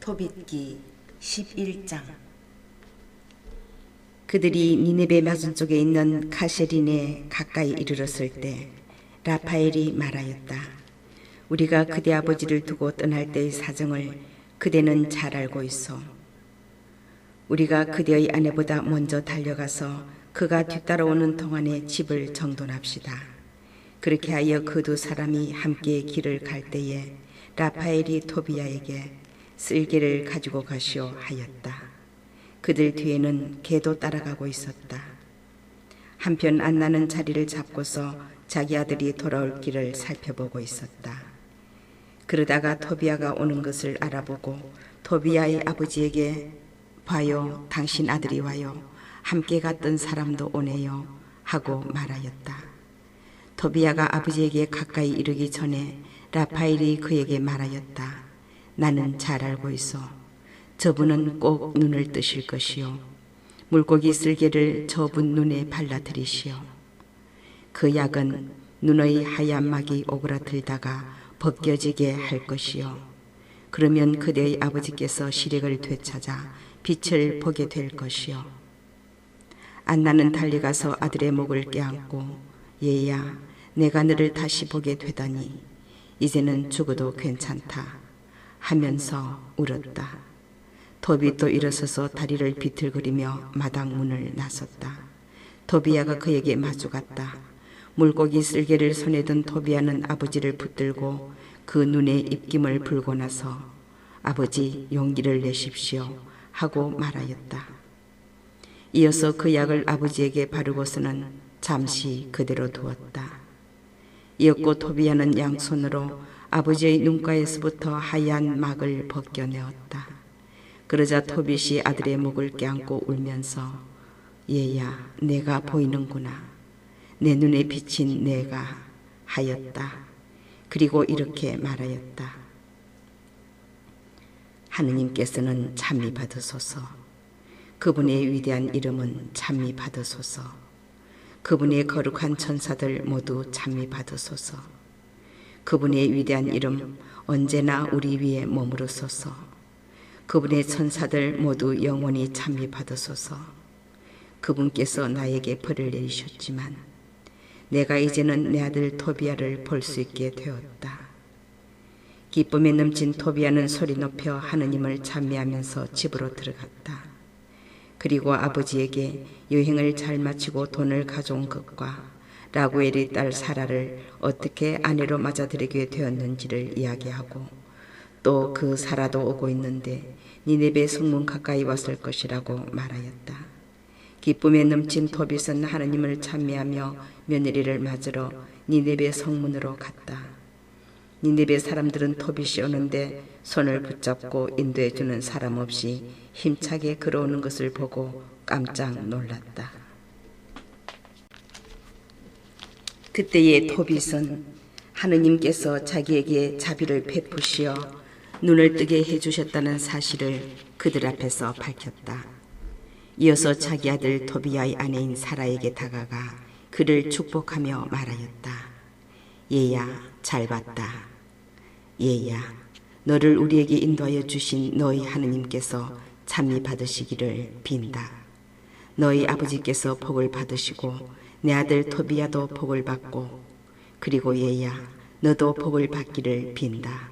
토빗기 11장. 그들이 니네베 맞은쪽에 있는 카세린에 가까이 이르렀을 때 라파엘이 말하였다. 우리가 그대 아버지를 두고 떠날 때의 사정을 그대는 잘 알고 있어. 우리가 그대의 아내보다 먼저 달려가서 그가 뒤따라오는 동안에 집을 정돈합시다. 그렇게 하여 그 두 사람이 함께 길을 갈 때에 라파엘이 토비야에게 쓸개를 가지고 가시오 하였다. 그들 뒤에는 개도 따라가고 있었다. 한편 안나는 자리를 잡고서 자기 아들이 돌아올 길을 살펴보고 있었다. 그러다가 토비야가 오는 것을 알아보고 토비야의 아버지에게 봐요, 당신 아들이 와요. 함께 갔던 사람도 오네요 하고 말하였다. 토비야가 아버지에게 가까이 이르기 전에 라파엘이 그에게 말하였다. 나는 잘 알고 있어. 저분은 꼭 눈을 뜨실 것이요. 물고기 쓸개를 저분 눈에 발라드리시오. 그 약은 눈의 하얀 막이 오그라들다가 벗겨지게 할 것이요. 그러면 그대의 아버지께서 시력을 되찾아 빛을 보게 될 것이요. 안나는 달려가서 아들의 목을 껴안고 얘야, 내가 너를 다시 보게 되다니 이제는 죽어도 괜찮다 하면서 울었다. 토비도 일어서서 다리를 비틀거리며 마당 문을 나섰다. 토비야가 그에게 마주갔다. 물고기 쓸개를 손에 든 토비야는 아버지를 붙들고 그 눈에 입김을 불고 나서 아버지 용기를 내십시오 하고 말하였다. 이어서 그 약을 아버지에게 바르고서는 잠시 그대로 두었다. 이었고 토비야는 양손으로 아버지의 눈가에서부터 하얀 막을 벗겨내었다. 그러자 토빗이 아들의 목을 껴안고 울면서 얘야, 내가 보이는구나. 내 눈에 비친 내가 하였다. 그리고 이렇게 말하였다. 하느님께서는 찬미 받으소서. 그분의 위대한 이름은 찬미 받으소서. 그분의 거룩한 천사들 모두 찬미 받으소서. 그분의 위대한 이름 언제나 우리 위에 머무르소서. 그분의 천사들 모두 영원히 찬미 받으소서. 그분께서 나에게 벌을 내리셨지만 내가 이제는 내 아들 토비야를 볼 수 있게 되었다. 기쁨에 넘친 토비야는 소리 높여 하느님을 찬미하면서 집으로 들어갔다. 그리고 아버지에게 여행을 잘 마치고 돈을 가져온 것과 라구엘의 딸 사라를 어떻게 아내로 맞아들이게 되었는지를 이야기하고 또 그 사라도 오고 있는데 니네베 성문 가까이 왔을 것이라고 말하였다. 기쁨에 넘친 토빗은 하느님을 찬미하며 며느리를 맞으러 니네베 성문으로 갔다. 니네베 사람들은 토빗이 오는데 손을 붙잡고 인도해주는 사람 없이 힘차게 걸어오는 것을 보고 깜짝 놀랐다. 그때의 토빗은 하느님께서 자기에게 자비를 베푸시어 눈을 뜨게 해주셨다는 사실을 그들 앞에서 밝혔다. 이어서 자기 아들 토비야의 아내인 사라에게 다가가 그를 축복하며 말하였다. 얘야, 잘 봤다. 얘야, 너를 우리에게 인도하여 주신 너희 하느님께서 찬미 받으시기를 빈다. 너희 아버지께서 복을 받으시고 내 아들 토비야도 복을 받고 그리고 얘야, 너도 복을 받기를 빈다.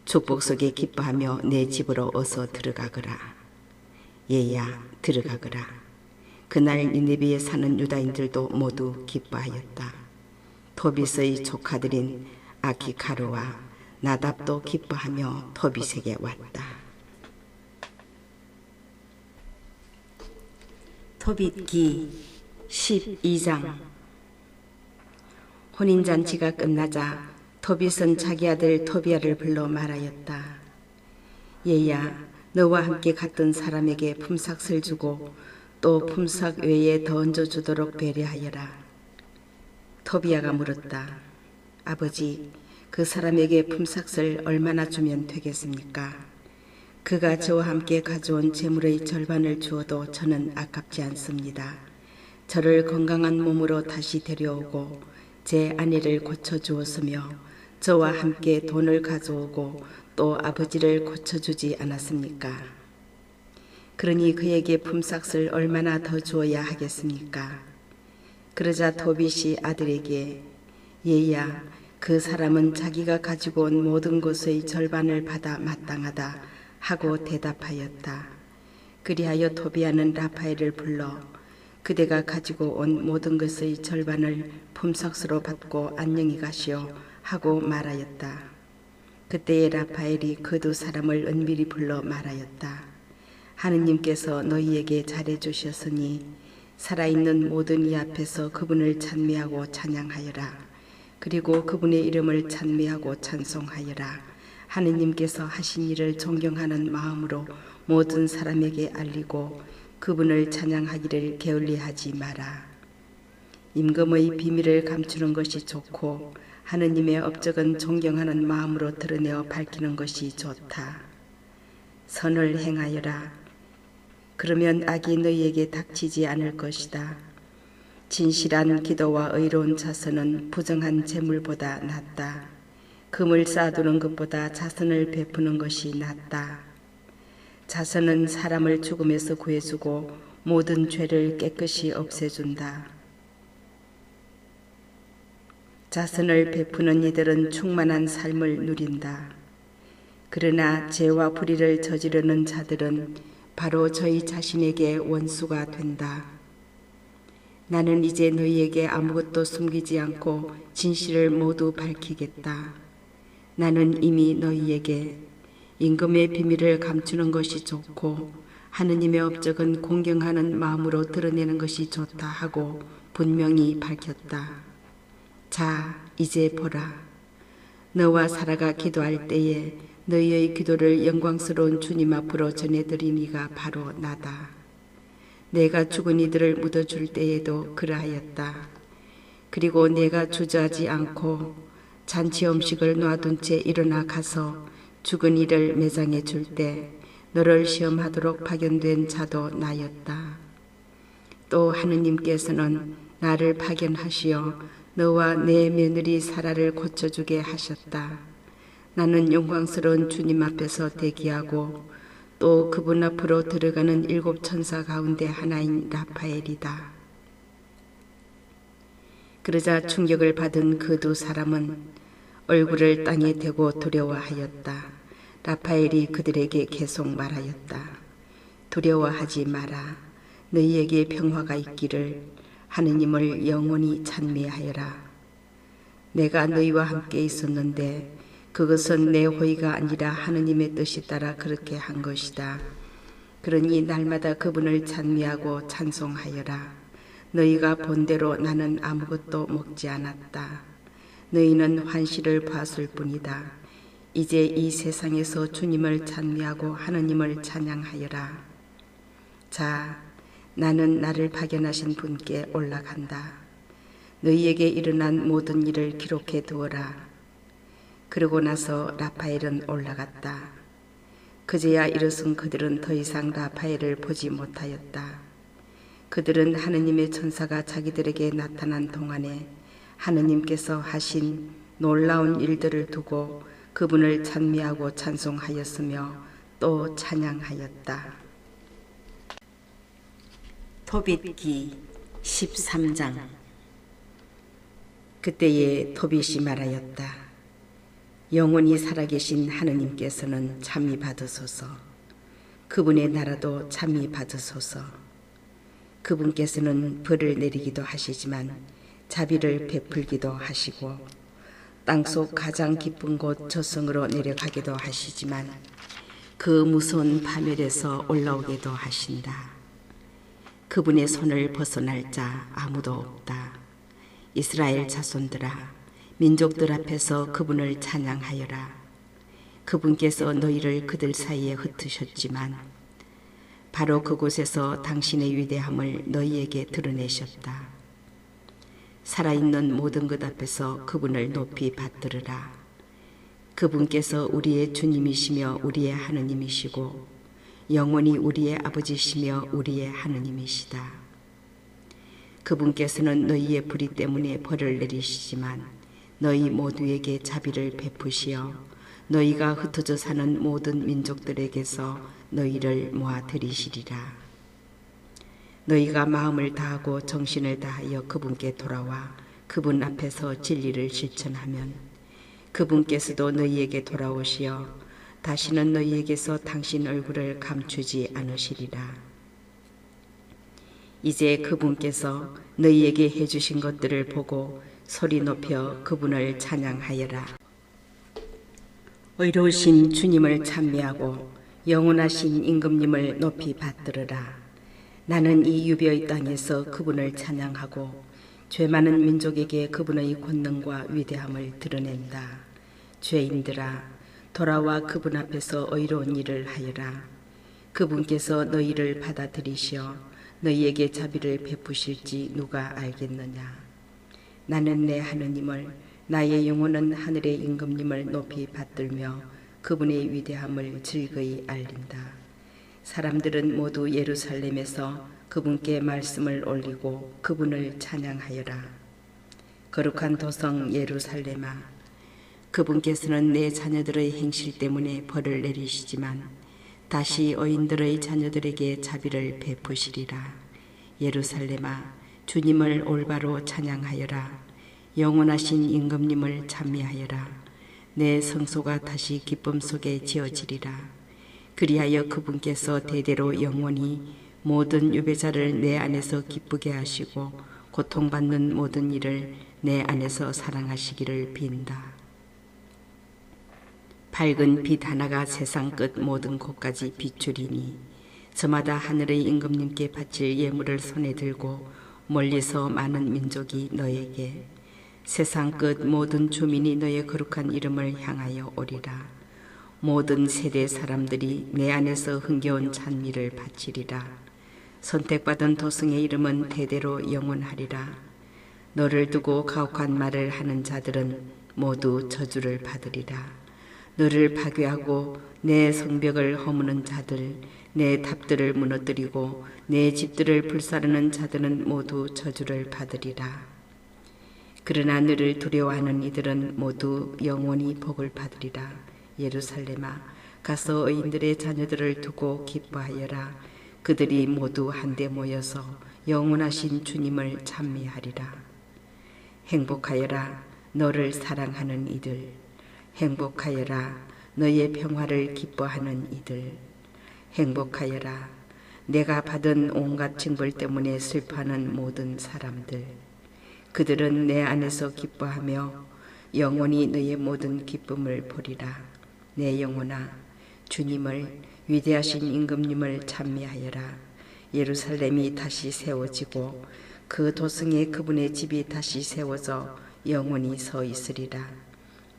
축복 속에 기뻐하며 내 집으로 어서 들어가거라. 얘야, 들어가거라. 그날 니네베에 사는 유다인들도 모두 기뻐하였다. 토빗의 조카들인 아키카르와 나답도 기뻐하며 토빗에게 왔다. 토빗기 12장. 혼인잔치가 끝나자 토빗은 자기 아들 토비야를 불러 말하였다. 얘야, 너와 함께 갔던 사람에게 품삯을 주고 또 품삯 외에 더 얹어주도록 배려하여라. 토비야가 물었다. 아버지, 그 사람에게 품삯을 얼마나 주면 되겠습니까? 그가 저와 함께 가져온 재물의 절반을 주어도 저는 아깝지 않습니다. 저를 건강한 몸으로 다시 데려오고 제 아내를 고쳐주었으며 저와 함께 돈을 가져오고 또 아버지를 고쳐주지 않았습니까? 그러니 그에게 품삯을 얼마나 더 주어야 하겠습니까? 그러자 도빗이 아들에게 얘야, 그 사람은 자기가 가지고 온 모든 것의 절반을 받아 마땅하다 하고 대답하였다. 그리하여 도비아는 라파엘을 불러 그대가 가지고 온 모든 것의 절반을 품삯으로 받고 안녕히 가시오 하고 말하였다. 그때에 라파엘이 그 두 사람을 은밀히 불러 말하였다. 하느님께서 너희에게 잘해 주셨으니 살아있는 모든 이 앞에서 그분을 찬미하고 찬양하여라. 그리고 그분의 이름을 찬미하고 찬송하여라. 하느님께서 하신 일을 존경하는 마음으로 모든 사람에게 알리고 그분을 찬양하기를 게을리하지 마라. 임금의 비밀을 감추는 것이 좋고 하느님의 업적은 존경하는 마음으로 드러내어 밝히는 것이 좋다. 선을 행하여라. 그러면 악이 너희에게 닥치지 않을 것이다. 진실한 기도와 의로운 자선은 부정한 재물보다 낫다. 금을 쌓아두는 것보다 자선을 베푸는 것이 낫다. 자선은 사람을 죽음에서 구해주고 모든 죄를 깨끗이 없애준다. 자선을 베푸는 이들은 충만한 삶을 누린다. 그러나 죄와 불의를 저지르는 자들은 바로 저희 자신에게 원수가 된다. 나는 이제 너희에게 아무것도 숨기지 않고 진실을 모두 밝히겠다. 나는 이미 너희에게 임금의 비밀을 감추는 것이 좋고 하느님의 업적은 공경하는 마음으로 드러내는 것이 좋다 하고 분명히 밝혔다. 자, 이제 보라. 너와 사라가 기도할 때에 너희의 기도를 영광스러운 주님 앞으로 전해드리니가 바로 나다. 내가 죽은 이들을 묻어줄 때에도 그러하였다. 그리고 내가 주저하지 않고 잔치 음식을 놔둔 채 일어나 가서 죽은 이를 매장해 줄 때 너를 시험하도록 파견된 자도 나였다. 또 하느님께서는 나를 파견하시어 너와 내 며느리 사라를 고쳐주게 하셨다. 나는 영광스러운 주님 앞에서 대기하고 또 그분 앞으로 들어가는 7 천사 가운데 하나인 라파엘이다. 그러자 충격을 받은 그 두 사람은 얼굴을 땅에 대고 두려워하였다. 라파엘이 그들에게 계속 말하였다. 두려워하지 마라. 너희에게 평화가 있기를. 하느님을 영원히 찬미하여라. 내가 너희와 함께 있었는데 그것은 내 호의가 아니라 하느님의 뜻이 따라 그렇게 한 것이다. 그러니 날마다 그분을 찬미하고 찬송하여라. 너희가 본대로 나는 아무것도 먹지 않았다. 너희는 환시를 봤을 뿐이다. 이제 이 세상에서 주님을 찬미하고 하느님을 찬양하여라. 자, 나는 나를 파견하신 분께 올라간다. 너희에게 일어난 모든 일을 기록해 두어라. 그러고 나서 라파엘은 올라갔다. 그제야 일어선 그들은 더 이상 라파엘을 보지 못하였다. 그들은 하느님의 천사가 자기들에게 나타난 동안에 하느님께서 하신 놀라운 일들을 두고 그분을 찬미하고 찬송하였으며 또 찬양하였다. 토빗기 13장. 그때에 토빗이 말하였다. 영원히 살아계신 하느님께서는 참히 받으소서. 그분의 나라도 참히 받으소서. 그분께서는 벌을 내리기도 하시지만 자비를 베풀기도 하시고 땅속 가장 깊은 곳 저승으로 내려가기도 하시지만 그 무서운 파멸에서 올라오게도 하신다. 그분의 손을 벗어날 자 아무도 없다. 이스라엘 자손들아, 민족들 앞에서 그분을 찬양하여라. 그분께서 너희를 그들 사이에 흩으셨지만 바로 그곳에서 당신의 위대함을 너희에게 드러내셨다. 살아있는 모든 것 앞에서 그분을 높이 받들으라. 그분께서 우리의 주님이시며 우리의 하느님이시고 영원히 우리의 아버지시며 우리의 하느님이시다. 그분께서는 너희의 불의 때문에 벌을 내리시지만 너희 모두에게 자비를 베푸시어 너희가 흩어져 사는 모든 민족들에게서 너희를 모아 들이시리라. 너희가 마음을 다하고 정신을 다하여 그분께 돌아와 그분 앞에서 진리를 실천하면 그분께서도 너희에게 돌아오시어 다시는 너희에게서 당신 얼굴을 감추지 않으시리라. 이제 그분께서 너희에게 해주신 것들을 보고 소리 높여 그분을 찬양하여라. 의로우신 주님을 찬미하고 영원하신 임금님을 높이 받들으라. 나는 이 유배의 땅에서 그분을 찬양하고 죄 많은 민족에게 그분의 권능과 위대함을 드러낸다. 죄인들아, 돌아와 그분 앞에서 의로운 일을 하여라. 그분께서 너희를 받아들이시어 너희에게 자비를 베푸실지 누가 알겠느냐. 나는 내 하느님을, 나의 영혼은 하늘의 임금님을 높이 받들며 그분의 위대함을 즐거이 알린다. 사람들은 모두 예루살렘에서 그분께 말씀을 올리고 그분을 찬양하여라. 거룩한 도성 예루살렘아, 그분께서는 내 자녀들의 행실 때문에 벌을 내리시지만 다시 의인들의 자녀들에게 자비를 베푸시리라. 예루살렘아, 주님을 올바로 찬양하여라. 영원하신 임금님을 찬미하여라. 내 성소가 다시 기쁨 속에 지어지리라. 그리하여 그분께서 대대로 영원히 모든 유배자를 내 안에서 기쁘게 하시고 고통받는 모든 이를 내 안에서 사랑하시기를 빈다. 밝은 빛 하나가 세상 끝 모든 곳까지 비추리니 저마다 하늘의 임금님께 바칠 예물을 손에 들고 멀리서 많은 민족이 너에게 세상 끝 모든 주민이 너의 거룩한 이름을 향하여 오리라. 모든 세대 사람들이 내 안에서 흥겨운 찬미를 바치리라. 선택받은 도성의 이름은 대대로 영원하리라. 너를 두고 가혹한 말을 하는 자들은 모두 저주를 받으리라. 너를 파괴하고 내 성벽을 허무는 자들, 내 탑들을 무너뜨리고 내 집들을 불사르는 자들은 모두 저주를 받으리라. 그러나 너를 두려워하는 이들은 모두 영원히 복을 받으리라. 예루살렘아, 가서 의인들의 자녀들을 두고 기뻐하여라. 그들이 모두 한데 모여서 영원하신 주님을 찬미하리라. 행복하여라, 너를 사랑하는 이들. 행복하여라, 너의 평화를 기뻐하는 이들. 행복하여라, 내가 받은 온갖 징벌 때문에 슬퍼하는 모든 사람들. 그들은 내 안에서 기뻐하며 영원히 너의 모든 기쁨을 보리라. 내 영혼아, 주님을, 위대하신 임금님을 찬미하여라. 예루살렘이 다시 세워지고 그 도성에 그분의 집이 다시 세워져 영원히 서 있으리라.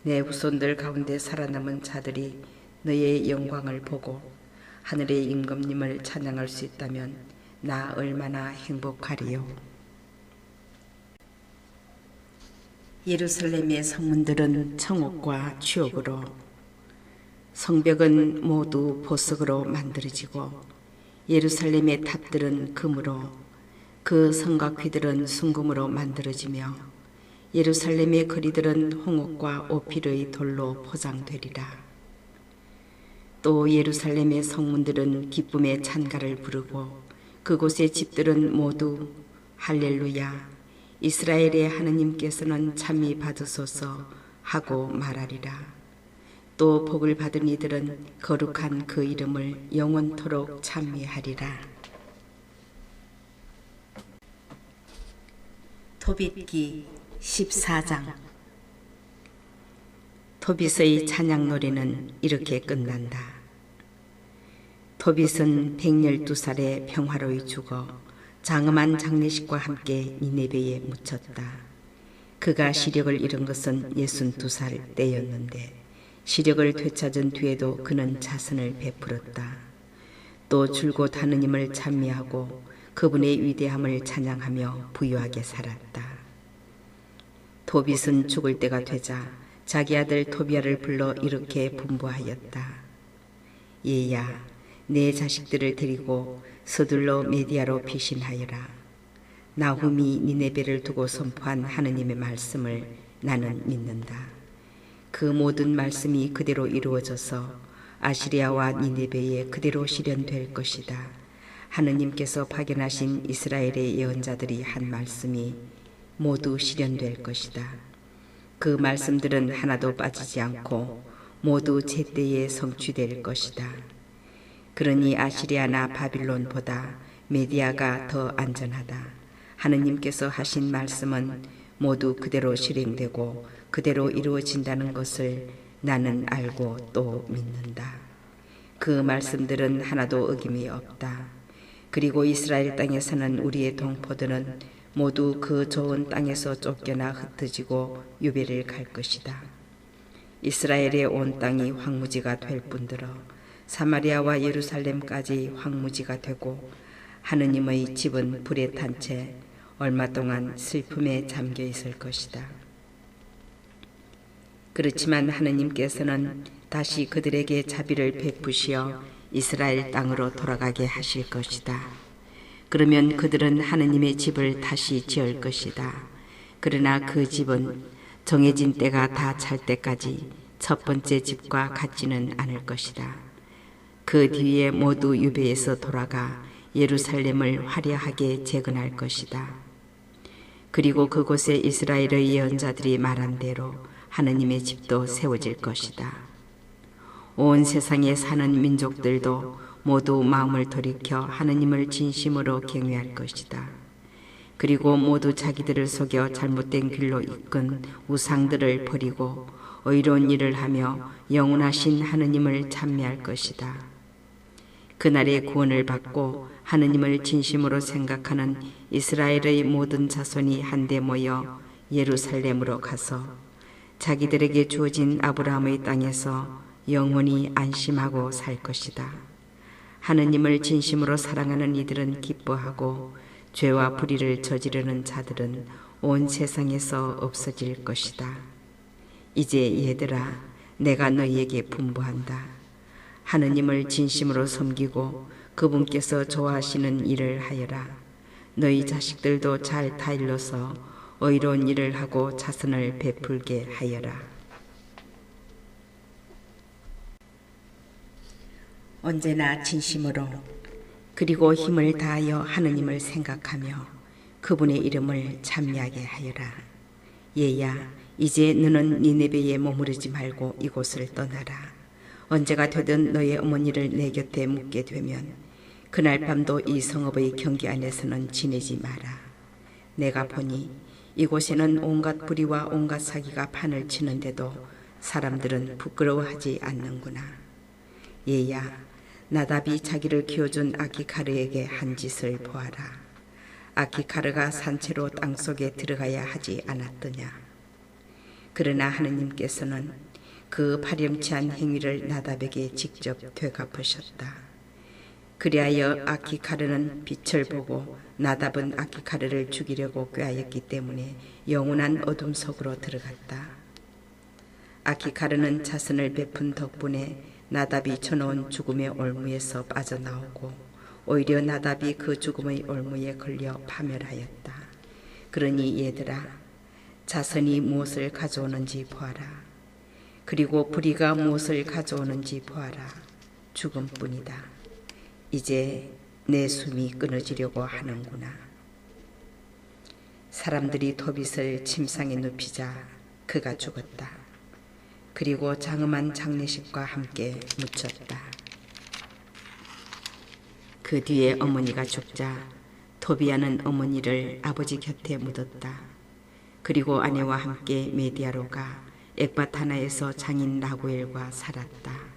내 후손들 가운데 살아남은 자들이 너의 영광을 보고 하늘의 임금님을 찬양할 수 있다면 나 얼마나 행복하리요. 예루살렘의 성문들은 청옥과 추옥으로, 성벽은 모두 보석으로 만들어지고 예루살렘의 탑들은 금으로, 그 성곽휘들은 순금으로 만들어지며 예루살렘의 거리들은 홍옥과 오피르의 돌로 포장되리라. 또 예루살렘의 성문들은 기쁨의 찬가를 부르고 그곳의 집들은 모두 할렐루야, 이스라엘의 하느님께서는 찬미 받으소서 하고 말하리라. 또 복을 받은 이들은 거룩한 그 이름을 영원토록 찬미하리라. 토빗기 14장. 토빗의 찬양 노래는 이렇게 끝난다. 토빗은 112살에 평화로이 죽어 장엄한 장례식과 함께 니네베에 묻혔다. 그가 시력을 잃은 것은 62살 때였는데 시력을 되찾은 뒤에도 그는 자선을 베풀었다. 또 줄곧 하느님을 찬미하고 그분의 위대함을 찬양하며 부유하게 살았다. 토빗은 죽을 때가 되자 자기 아들 토비아를 불러 이렇게 분부하였다. 얘야, 내 자식들을 데리고 서둘러 메디아로 피신하여라. 나훔이 니네베를 두고 선포한 하느님의 말씀을 나는 믿는다. 그 모든 말씀이 그대로 이루어져서 아시리아와 니네베에 그대로 실현될 것이다. 하느님께서 파견하신 이스라엘의 예언자들이 한 말씀이 모두 실현될 것이다. 그 말씀들은 하나도 빠지지 않고 모두 제때에 성취될 것이다. 그러니 아시리아나 바빌론보다 메디아가 더 안전하다. 하느님께서 하신 말씀은 모두 그대로 실행되고 그대로 이루어진다는 것을 나는 알고 또 믿는다. 그 말씀들은 하나도 어김이 없다. 그리고 이스라엘 땅에서는 우리의 동포들은 모두 그 좋은 땅에서 쫓겨나 흩어지고 유배를 갈 것이다. 이스라엘의 온 땅이 황무지가 될 뿐더러 사마리아와 예루살렘까지 황무지가 되고 하느님의 집은 불에 탄 채 얼마 동안 슬픔에 잠겨 있을 것이다. 그렇지만 하느님께서는 다시 그들에게 자비를 베푸시어 이스라엘 땅으로 돌아가게 하실 것이다. 그러면 그들은 하느님의 집을 다시 지을 것이다. 그러나 그 집은 정해진 때가 다 찰 때까지 첫 번째 집과 같지는 않을 것이다. 그 뒤에 모두 유배에서 돌아가 예루살렘을 화려하게 재건할 것이다. 그리고 그곳에 이스라엘의 예언자들이 말한 대로 하느님의 집도 세워질 것이다. 온 세상에 사는 민족들도 모두 마음을 돌이켜 하느님을 진심으로 경외할 것이다. 그리고 모두 자기들을 속여 잘못된 길로 이끈 우상들을 버리고 의로운 일을 하며 영원하신 하느님을 찬미할 것이다. 그날의 구원을 받고 하느님을 진심으로 생각하는 이스라엘의 모든 자손이 한데 모여 예루살렘으로 가서 자기들에게 주어진 아브라함의 땅에서 영원히 안심하고 살 것이다. 하느님을 진심으로 사랑하는 이들은 기뻐하고 죄와 불의를 저지르는 자들은 온 세상에서 없어질 것이다. 이제 얘들아, 내가 너희에게 분부한다. 하느님을 진심으로 섬기고 그분께서 좋아하시는 일을 하여라. 너희 자식들도 잘 타일러서 의로운 일을 하고 자선을 베풀게 하여라. 언제나 진심으로 그리고 힘을 다하여 하느님을 생각하며 그분의 이름을 찬미하게 하여라. 얘야, 이제 너는 니네베에 머무르지 말고 이곳을 떠나라. 언제가 되든 너의 어머니를 내 곁에 묵게 되면 그날 밤도 이 성읍의 경계 안에서는 지내지 마라. 내가 보니 이곳에는 온갖 불의와 온갖 사기가 판을 치는데도 사람들은 부끄러워하지 않는구나. 얘야, 나답이 자기를 키워준 아키카르에게 한 짓을 보아라. 아키카르가 산채로 땅속에 들어가야 하지 않았더냐. 그러나 하느님께서는 그 파렴치한 행위를 나답에게 직접 되갚으셨다. 그리하여 아키카르는 빛을 보고 나답은 아키카르를 죽이려고 꾀하였기 때문에 영원한 어둠 속으로 들어갔다. 아키카르는 자선을 베푼 덕분에 나답이 쳐놓은 죽음의 올무에서 빠져나오고 오히려 나답이 그 죽음의 올무에 걸려 파멸하였다. 그러니 얘들아, 자선이 무엇을 가져오는지 보아라. 그리고 불의가 무엇을 가져오는지 보아라. 죽음뿐이다. 이제 내 숨이 끊어지려고 하는구나. 사람들이 도빗을 침상에 눕히자 그가 죽었다. 그리고 장엄한 장례식과 함께 묻혔다. 그 뒤에 어머니가 죽자 토비아는 어머니를 아버지 곁에 묻었다. 그리고 아내와 함께 메디아로 가 엑바타나에서 장인 라구엘과 살았다.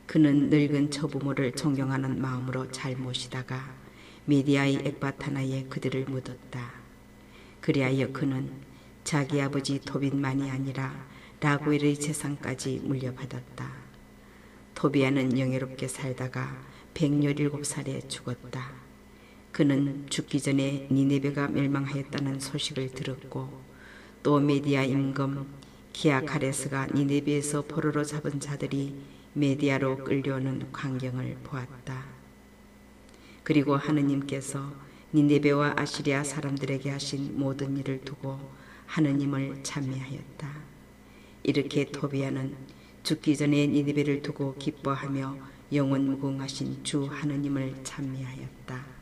그는 늙은 처부모를 존경하는 마음으로 잘 모시다가 메디아의 엑바타나에 그들을 묻었다. 그리하여 그는 자기 아버지 토빗만이 아니라 라구엘의 재산까지 물려받았다. 토비아는 영예롭게 살다가 117살에 죽었다. 그는 죽기 전에 니네베가 멸망하였다는 소식을 들었고 또 메디아 임금 기아카레스가 니네베에서 포로로 잡은 자들이 메디아로 끌려오는 광경을 보았다. 그리고 하느님께서 니네베와 아시리아 사람들에게 하신 모든 일을 두고 하느님을 찬미하였다. 이렇게 토비아는 죽기 전에 니느베를 두고 기뻐하며 영원 무궁하신 주 하느님을 찬미하였다.